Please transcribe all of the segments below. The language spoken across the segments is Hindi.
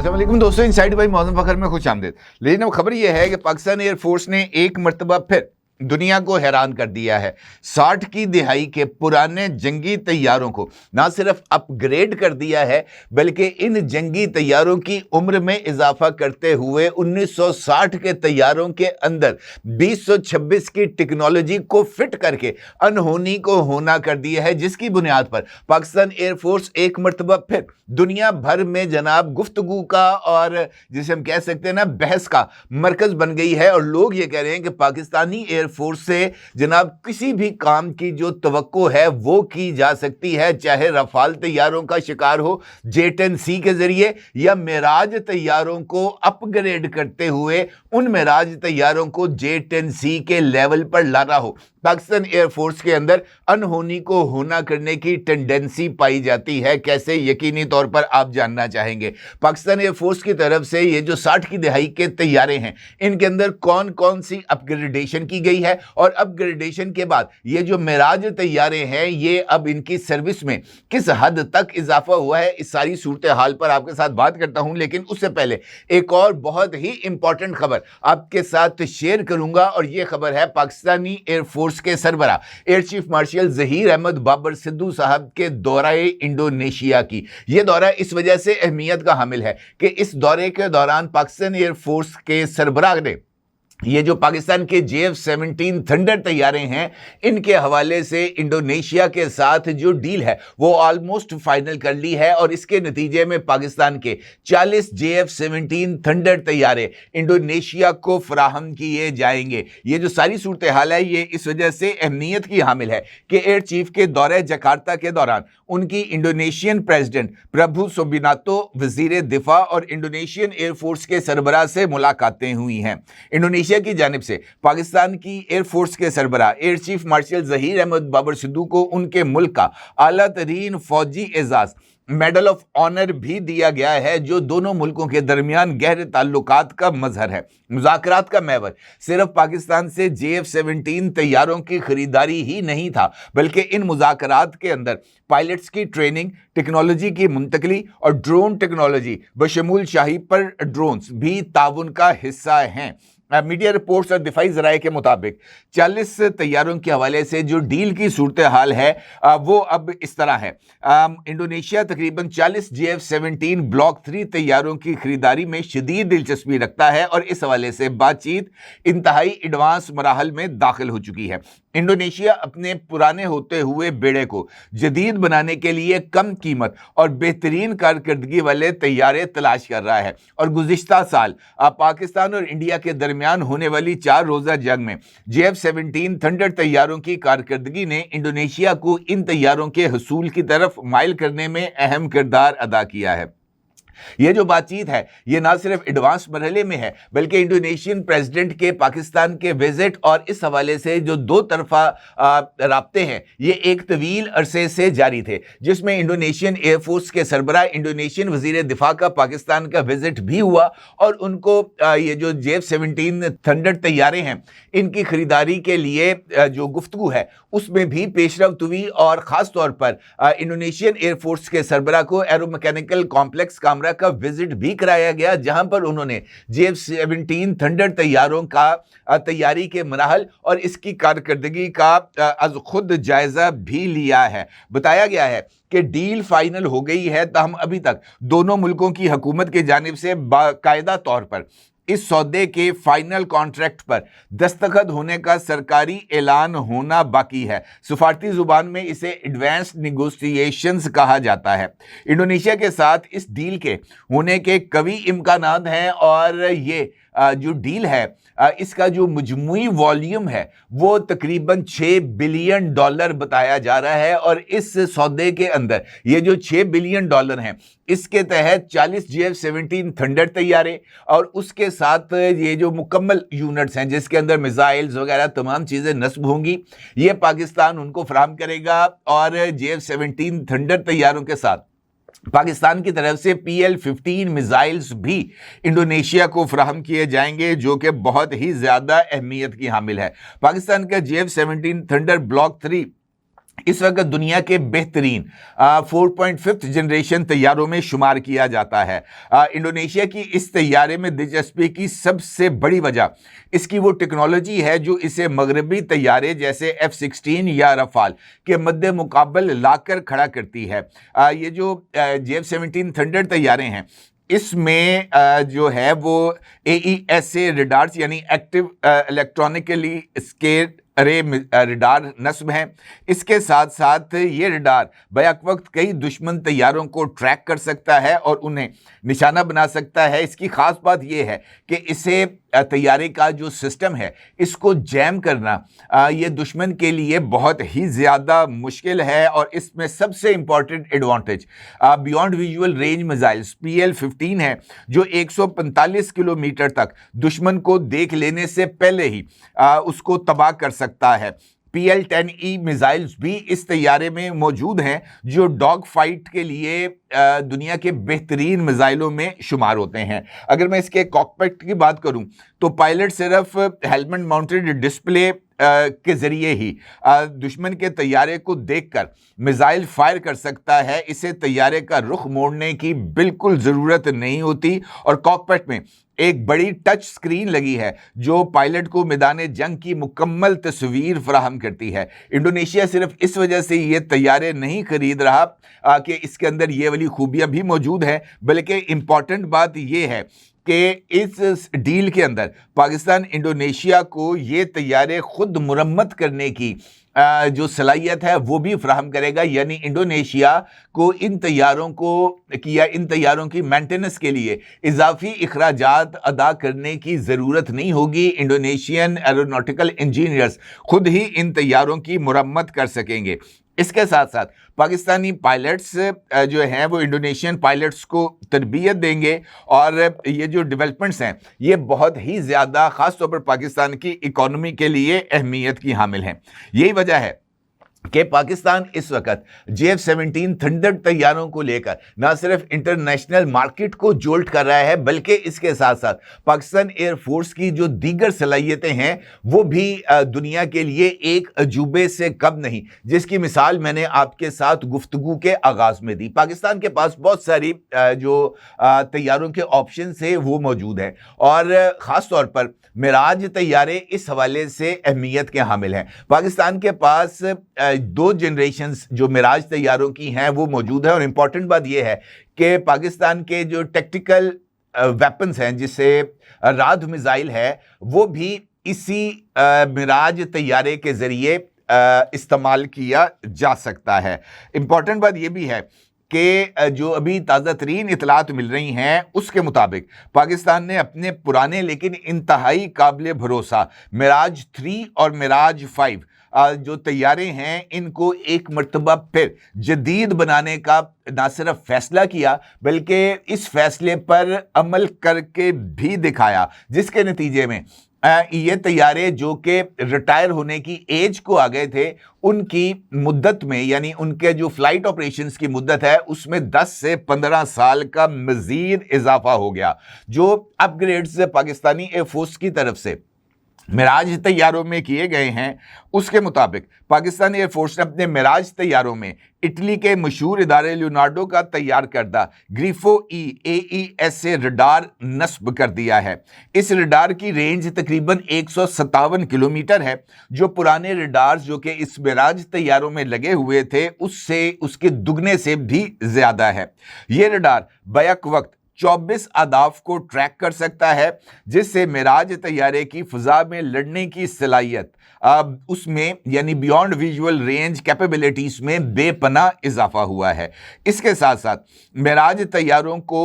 अस्सलाम वालेकुम दोस्तों, इनसाइड बाय मौज़म फ़खर में खुश आमदीद। लेकिन अब खबर यह है कि पाकिस्तान एयरफोर्स ने एक मरतबा फिर दुनिया को हैरान कर दिया है। 60 की दिहाई के पुराने जंगी तैयारों को ना सिर्फ अपग्रेड कर दिया है, बल्कि इन जंगी तैयारों की उम्र में इजाफा करते हुए 1960 के तैयारों के अंदर 2026 की टेक्नोलॉजी को फिट करके अनहोनी को होना कर दिया है, जिसकी बुनियाद पर पाकिस्तान एयरफोर्स एक मरतबा फिर दुनिया भर में जनाब गुफ्तगू का और जिसे हम कह सकते हैं ना बहस का मरकज बन गई है। और लोग ये कह रहे हैं कि पाकिस्तानी एयरफोर्स से जनाब किसी भी काम की जो तवक्को है वो की जा सकती है, चाहे रफाल तैयारों का शिकार हो J-10C के जरिए या मिराज तैयारों को अपग्रेड करते हुए उन मिराज तैयारों को J-10C के लेवल पर लाना हो। पाकिस्तान एयरफोर्स के अंदर अनहोनी को होना करने की टेंडेंसी पाई जाती है। कैसे? यकीनी तौर पर आप जानना चाहेंगे। पाकिस्तान एयरफोर्स की तरफ से ये जो 60 की दिहाई के तैयारे हैं, इनके अंदर कौन कौन सी अपग्रेडेशन की गई है और अपग्रेडेशन के बाद ये जो मिराज तैयारे हैं ये अब इनकी सर्विस में किस हद तक इजाफा हुआ है, इस सारी सूरत हाल पर आपके साथ बात करता हूं। लेकिन उससे पहले एक और बहुत ही इंपॉर्टेंट खबर आपके साथ शेयर करूंगा, और यह खबर है पाकिस्तानी एयरफोर्स के सरबरा air chief marshal Zaheer Ahmed Babar Sidhu साहब के दौरे इंडोनेशिया की। यह दौरा इस वजह से अहमियत का हामिल है कि इस दौरे के दौरान पाकिस्तान एयरफोर्स के सरबराह ने ये जो पाकिस्तान के JF-17 थंडर तैयारे हैं, इनके हवाले से इंडोनेशिया के साथ जो डील है वो ऑलमोस्ट फाइनल कर ली है, और इसके नतीजे में पाकिस्तान के 40 JF-17 थंडर तैयारे इंडोनेशिया को फराहम किए जाएंगे। ये जो सारी सूरत हाल है ये इस वजह से अहमियत की हामिल है कि एयर चीफ के दौरे जकार्ता के दौरान उनकी इंडोनेशियन प्रेसिडेंट प्रभु सुबिनातो, वजीर दिफा और इंडोनेशियन एयरफोर्स के सरबराह से मुलाकातें हुई हैं। इंडोनेशिया की जानिब से पाकिस्तान की एयरफोर्स के सरबराह air chief marshal Zaheer Ahmed Babar Sidhu को उनके मुल्क का आला तरीन फौजी एजाज मेडल ऑफ ऑनर भी दिया गया है, जो दोनों मुल्कों के दरमियान गहरे ताल्लुकात का मजहर है। मुज़ाकरात का महवर सिर्फ पाकिस्तान से JF-17 तैयारों की खरीदारी ही नहीं था, बल्कि इन मुज़ाकरात के अंदर पायलट्स की ट्रेनिंग, टेक्नोलॉजी की मुंतकली और ड्रोन टेक्नोलॉजी बशमूल शाही पर ड्रोन्स भी ताउन का हिस्सा हैं। मीडिया रिपोर्ट्स और दिफाई ज़राए के मुताबिक 40 तैयारों के हवाले से जो डील की सूरत हाल है वो अब इस तरह है। इंडोनेशिया तकरीबन 40 JF-17 ब्लॉक 3 तैयारों की खरीदारी में शदीद दिलचस्पी रखता है, और इस हवाले से बातचीत इंतहाई एडवांस मराहल में दाखिल हो चुकी है। इंडोनेशिया अपने पुराने होते हुए बेड़े को जदीद बनाने के लिए कम कीमत और बेहतरीन कारकर्दगी वाले तैयारे तलाश कर रहा है, और गुज़िश्ता साल पाकिस्तान और इंडिया के दरमियान होने वाली 4 रोज़ा जंग में JF-17 थंडर तैयारों की कारकर्दगी ने इंडोनेशिया को इन तैयारों के हसूल की तरफ माइल करने में अहम किरदार अदा किया है। ये जो बातचीत है ये ना सिर्फ एडवांस मरहले में है, बल्कि इंडोनेशियन प्रेसिडेंट के पाकिस्तान के विजिट और इस हवाले से जो दो तरफा राब्ते हैं ये एक तवील अरसे से जारी थे, जिसमें इंडोनेशियन एयरफोर्स के सरबराह इंडोनेशियन वजीर दिफा का पाकिस्तान का विजिट भी हुआ, और उनको ये जो JF-17 थंडर तैयारे हैं इनकी खरीदारी के लिए जो गुफ्तगू है उसमें भी पेशरफ्त हुई, और ख़ास तौर पर इंडोनेशियन एयरफोर्स के सरबराह को एरो मैकेनिकल कॉम्प्लेक्स कामरा का विजिट भी कराया गया, जहां पर उन्होंने JF-17 थंडर तैयारों का तैयारी के मराहल और इसकी कारकर्दगी का अज खुद जायजा भी लिया है। बताया गया है कि डील फाइनल हो गई है, ताहम अभी तक दोनों मुल्कों की हुकूमत की जानिब से बाकायदा तौर पर इस सौदे के फाइनल कॉन्ट्रैक्ट पर दस्तखत होने का सरकारी ऐलान होना बाकी है। सफारती जुबान में इसे एडवांस निगोशिएशंस कहा जाता है। इंडोनेशिया के साथ इस डील के होने के कवी इम्कानात हैं, और ये जो डील है इसका जो मजमूई वॉल्यूम है वो तकरीबन $6 बिलियन बताया जा रहा है, और इस सौदे के अंदर ये जो $6 बिलियन हैं इसके तहत 40 JF-17 थंडर तैयारे और उसके साथ ये जो मुकम्मल यूनिट्स हैं जिसके अंदर मिसाइल्स वगैरह तमाम चीज़ें नस्ब होंगी, ये पाकिस्तान उनको फराहम करेगा, और JF-17 थंडर तैयारों के साथ पाकिस्तान की तरफ से PL-15 मिसाइल्स भी इंडोनेशिया को फराहम किए जाएंगे, जो कि बहुत ही ज़्यादा अहमियत की हामिल है। पाकिस्तान का JF-17 थंडर ब्लॉक 3 इस वक्त दुनिया के बेहतरीन 4.5 जनरेशन तैयारों में शुमार किया जाता है। इंडोनेशिया की इस तैयारे में दिलचस्पी की सबसे बड़ी वजह इसकी वो टेक्नोलॉजी है जो इसे मगरबी तैयारे जैसे F-16 या रफाल के मद्दे मुकाबल लाकर खड़ा करती है। ये जो JF-17 थंडर तैयारे हैं इसमें जो है वो AESA रडार्स यानी एक्टिव इलेक्ट्रॉनिकली स्केल्ड अरे रडार नस्ब हैं। इसके साथ साथ ये रडार बैक वक्त कई दुश्मन तैयारों को ट्रैक कर सकता है और उन्हें निशाना बना सकता है। इसकी खास बात यह है कि इसे तैयारे का जो सिस्टम है इसको जैम करना ये दुश्मन के लिए बहुत ही ज़्यादा मुश्किल है। और इसमें सबसे important advantage beyond visual range missiles PL-15 है जो 145 किलोमीटर तक दुश्मन को देख लेने से पहले ही उसको तबाह कर सकता है। PL-10E मिसाइल्स भी इस तैयारे में मौजूद हैं जो डॉग फाइट के लिए दुनिया के बेहतरीन मिसाइलों में शुमार होते हैं। अगर मैं इसके कॉकपिट की बात करूं तो पायलट सिर्फ हेलमेट माउंटेड डिस्प्ले के जरिए ही दुश्मन के तैयारे को देखकर मिसाइल फायर कर सकता है। इसे तैयारे का रुख मोड़ने की बिल्कुल ज़रूरत नहीं होती और कॉकपिट में एक बड़ी टच स्क्रीन लगी है जो पायलट को मैदान जंग की मुकम्मल तस्वीर फराहम करती है। इंडोनेशिया सिर्फ इस वजह से ये तैयारे नहीं खरीद रहा कि इसके अंदर ये वाली खूबियाँ भी मौजूद हैं, बल्कि इम्पॉर्टेंट बात ये है कि इस डील के अंदर पाकिस्तान इंडोनेशिया को ये तैयारे खुद मुरम्मत करने की जो सलाहियत है वो भी फराहम करेगा। यानी इंडोनेशिया को इन तैयारों की मेंटेनेंस के लिए इजाफी अखराजात अदा करने की ज़रूरत नहीं होगी। इंडोनेशियन एरोनॉटिकल इंजीनियर्स खुद ही इन तैयारों की मुरम्मत कर सकेंगे। इसके साथ साथ पाकिस्तानी पायलट्स जो हैं वो इंडोनेशियन पायलट्स को तरबियत देंगे और ये जो डेवलपमेंट्स हैं ये बहुत ही ज़्यादा ख़ास तौर पर पाकिस्तान की इकॉनमी के लिए अहमियत की हामिल हैं। यही वजह है कि पाकिस्तान इस वक्त JF-17 थंडर तैयारों को लेकर ना सिर्फ इंटरनेशनल मार्केट को जोल्ट कर रहा है बल्कि इसके साथ साथ पाकिस्तान एयरफोर्स की जो दीगर सलाहियतें हैं वो भी दुनिया के लिए एक अजूबे से कम नहीं, जिसकी मिसाल मैंने आपके साथ गुफ्तगू के आगाज़ में दी। पाकिस्तान के पास बहुत सारी जो तैयारों के ऑप्शन है वो मौजूद हैं और ख़ास तौर पर मिराज तैयारे इस हवाले से अहमियत के हामिल हैं। पाकिस्तान के पास 2 जनरेशन्स जो मिराज तैयारों की हैं वो मौजूद है और इम्पॉर्टेंट बात यह है कि पाकिस्तान के जो टैक्टिकल वेपन्स हैं जिससे राद मिसाइल है वो भी इसी मिराज तैयारे के ज़रिए इस्तेमाल किया जा सकता है। इम्पॉर्टेंट बात यह भी है कि जो अभी ताज़ा तरीन इतलात मिल रही हैं उसके मुताबिक पाकिस्तान ने अपने पुराने लेकिन इंतहाई काबिल भरोसा मिराज 3 और मिराज 5 जो तैयारे हैं इनको एक मरतबा फिर जदीद बनाने का ना सिर्फ फैसला किया बल्कि इस फैसले पर अमल करके भी दिखाया, जिसके नतीजे में ये तैयारे जो कि रिटायर होने की एज को आ गए थे उनकी मुद्दत में यानी उनके जो फ्लाइट ऑपरेशंस की मुद्दत है उसमें 10 से 15 साल का मज़ीद इजाफा हो गया। जो अपग्रेड्स पाकिस्तानी एयरफोर्स की तरफ से मिराज तैयारों में किए गए हैं उसके मुताबिक पाकिस्तान एयरफोर्स ने अपने मिराज तैयारों में इटली के मशहूर इदारे लियोनार्डो का तैयार करदा ग्रीफो E AESA रडार नस्ब कर दिया है। इस रडार की रेंज तकरीबन 157 किलोमीटर है जो पुराने रडार्स जो कि इस मिराज तैयारों में लगे हुए थे उससे उसके दुगने से भी ज़्यादा है। ये रडार बैक वक्त 24 अहदाफ को ट्रैक कर सकता है जिससे मिराज तैयारे की फ़िज़ा में लड़ने की सलाहियत उसमें यानी बियॉन्ड विजुअल रेंज कैपेबिलिटीज़ में बेपनाह इजाफा हुआ है। इसके साथ साथ मिराज तैयारों को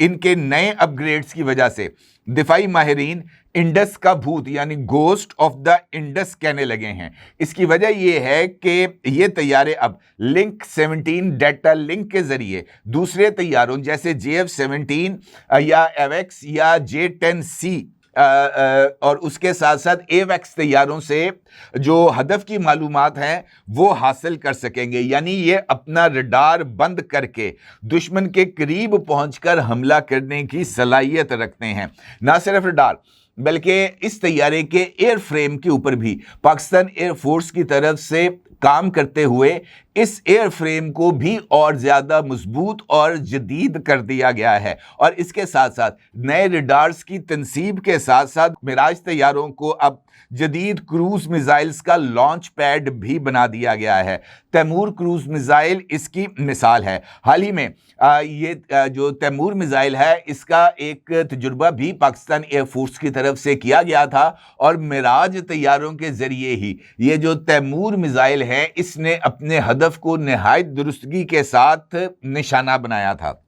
इनके नए अपग्रेड्स की वजह से दिफाई माहिरीन इंडस का भूत यानी गोस्ट ऑफ द इंडस कहने लगे हैं। इसकी वजह यह है कि ये तैयारे अब लिंक 17 डेटा लिंक के ज़रिए दूसरे तैयारों जैसे JF-17 या एवेक्स या J-10C और उसके साथ साथ AWACS तैयारों से जो हदफ की मालूमात हैं वो हासिल कर सकेंगे। यानी ये अपना रडार बंद करके दुश्मन के करीब पहुंचकर हमला करने की सलाहियत रखते हैं। ना सिर्फ रडार बल्कि इस तैयारे के एयर फ्रेम के ऊपर भी पाकिस्तान एयरफोर्स की तरफ से काम करते हुए इस एयरफ्रेम को भी और ज़्यादा मजबूत और जदीद कर दिया गया है। और इसके साथ साथ नए रडार्स की तनसीब के साथ साथ मिराज तैयारों को अब जदीद क्रूज मिसाइल्स का लॉन्च पैड भी बना दिया गया है। तैमूर क्रूज मिसाइल इसकी मिसाल है। हाल ही में ये जो तैमूर मिसाइल है, इसका एक तजुर्बा भी पाकिस्तान एयरफोर्स की तरफ से किया गया था और मिराज तैयारों के ज़रिए ही ये जो तैमूर मिसाइल है, इसने अपने हदफ को नहायत दुरुस्तगी के साथ निशाना बनाया था।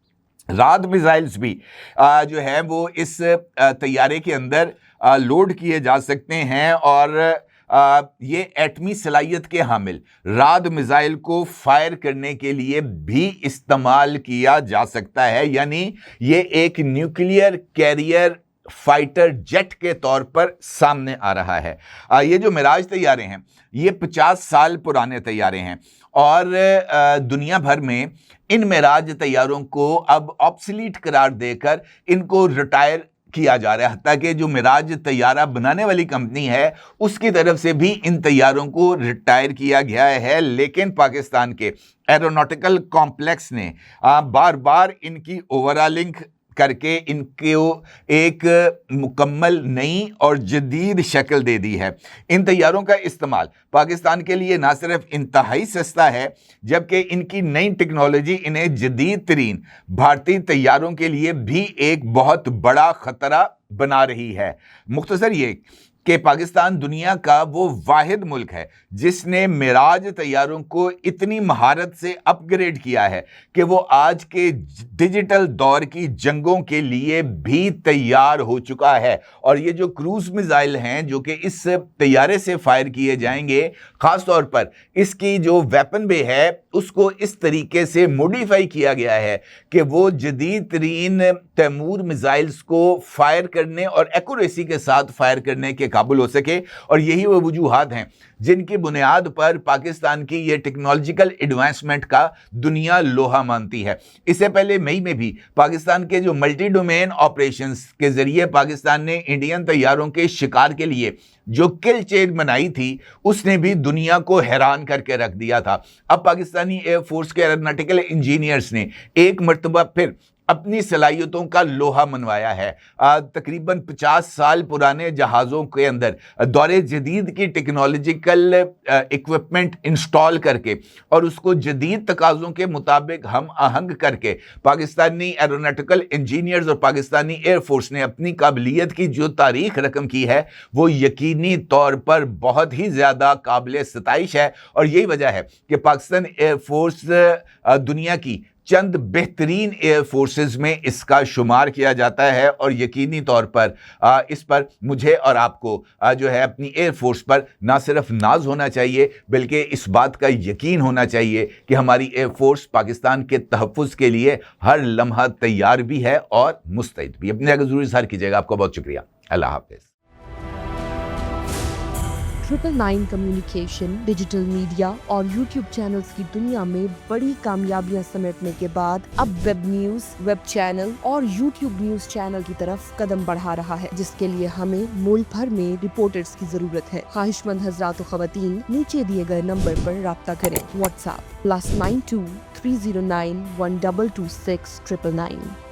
राद मिसाइल्स भी जो है वो इस तैयारे के अंदर लोड किए जा सकते हैं और ये एटमी सलाहियत के हामिल राद मिसाइल को फायर करने के लिए भी इस्तेमाल किया जा सकता है। यानी ये एक न्यूक्लियर कैरियर फाइटर जेट के तौर पर सामने आ रहा है। ये जो मिराज तैयारे हैं, ये 50 साल पुराने तैयारे हैं और दुनिया भर में इन मिराज तैयारों को अब ऑब्सलीट करार देकर इनको रिटायर किया जा रहा है। हत्ता कि जो मिराज तैयारा बनाने वाली कंपनी है, उसकी तरफ से भी इन तैयारों को रिटायर किया गया है। लेकिन पाकिस्तान के एरोनॉटिकल कॉम्प्लेक्स ने बार बार इनकी ओवरऑलिंग करके इनको एक मुकम्मल नई और जदीद शक्ल दे दी है। इन तैयारों का इस्तेमाल पाकिस्तान के लिए ना सिर्फ इंतहाई सस्ता है, जबकि इनकी नई टेक्नोलॉजी इन्हें जदीद तरीन भारतीय तैयारों के लिए भी एक बहुत बड़ा खतरा बना रही है। मुख्तसर ये कि पाकिस्तान दुनिया का वो वाहिद मुल्क है जिसने मिराज तैयारों को इतनी महारत से अपग्रेड किया है कि वो आज के डिजिटल दौर की जंगों के लिए भी तैयार हो चुका है। और ये जो क्रूज मिसाइल हैं जो कि इस तैयारे से फायर किए जाएंगे, ख़ास तौर पर इसकी जो वेपन बे है उसको इस तरीके से मॉडिफाई किया गया है कि वो जदीद तरीन तैमूर मिसाइल्स को फायर करने और एक्यूरेसी के साथ फायर करने के काबिल हो सके। और यही वो वजूहात हैं जिनकी बुनियाद पर पाकिस्तान की ये टेक्नोलॉजिकल एडवांसमेंट का दुनिया लोहा मानती है। इससे पहले मई में भी पाकिस्तान के जो मल्टी डोमेन ऑपरेशंस के जरिए पाकिस्तान ने इंडियन तैयारों के शिकार के लिए जो किल चेन बनाई थी, उसने भी दुनिया को हैरान करके रख दिया था। अब पाकिस्तानी एयरफोर्स के एरोनॉटिकल इंजीनियर्स ने एक मरतबा फिर अपनी सलाहियतों का लोहा मनवाया है। तकरीबन 50 साल पुराने जहाज़ों के अंदर दौरे जदीद की टेक्नोलॉजिकल इक्विपमेंट इंस्टॉल करके और उसको जदीद तकाज़ों के मुताबिक हम आहंग करके पाकिस्तानी एरोनॉटिकल इंजीनियर्स और पाकिस्तानी एयरफोर्स ने अपनी काबिलियत की जो तारीख रकम की है, वो यकीनी तौर पर बहुत ही ज़्यादा काबिल सताइश है। और यही वजह है कि पाकिस्तान एयरफोर्स दुनिया की चंद बेहतरीन एयर फोर्सेस में इसका शुमार किया जाता है। और यकीनी तौर पर इस पर मुझे और आपको जो है अपनी एयर फोर्स पर ना सिर्फ नाज होना चाहिए, बल्कि इस बात का यकीन होना चाहिए कि हमारी एयर फोर्स पाकिस्तान के तहफ़्फ़ुज़ के लिए हर लम्हा तैयार भी है और मुस्तैद भी। अपने अगर ज़रूर इज़हार कीजिएगा। आपका बहुत शुक्रिया। अल्लाह हाफ़िज़। 999 कम्युनिकेशन, डिजिटल मीडिया और यूट्यूब चैनल्स की दुनिया में बड़ी कामयाबियां समेटने के बाद अब वेब न्यूज, वेब चैनल और यूट्यूब न्यूज चैनल की तरफ कदम बढ़ा रहा है, जिसके लिए हमें मुल्क भर में रिपोर्टर्स की जरूरत है। ख्वाहिशमंद हजरात व ख़वातीन नीचे दिए गए नंबर पर राब्ता करें। व्हाट्सएप +92 309 1226 999।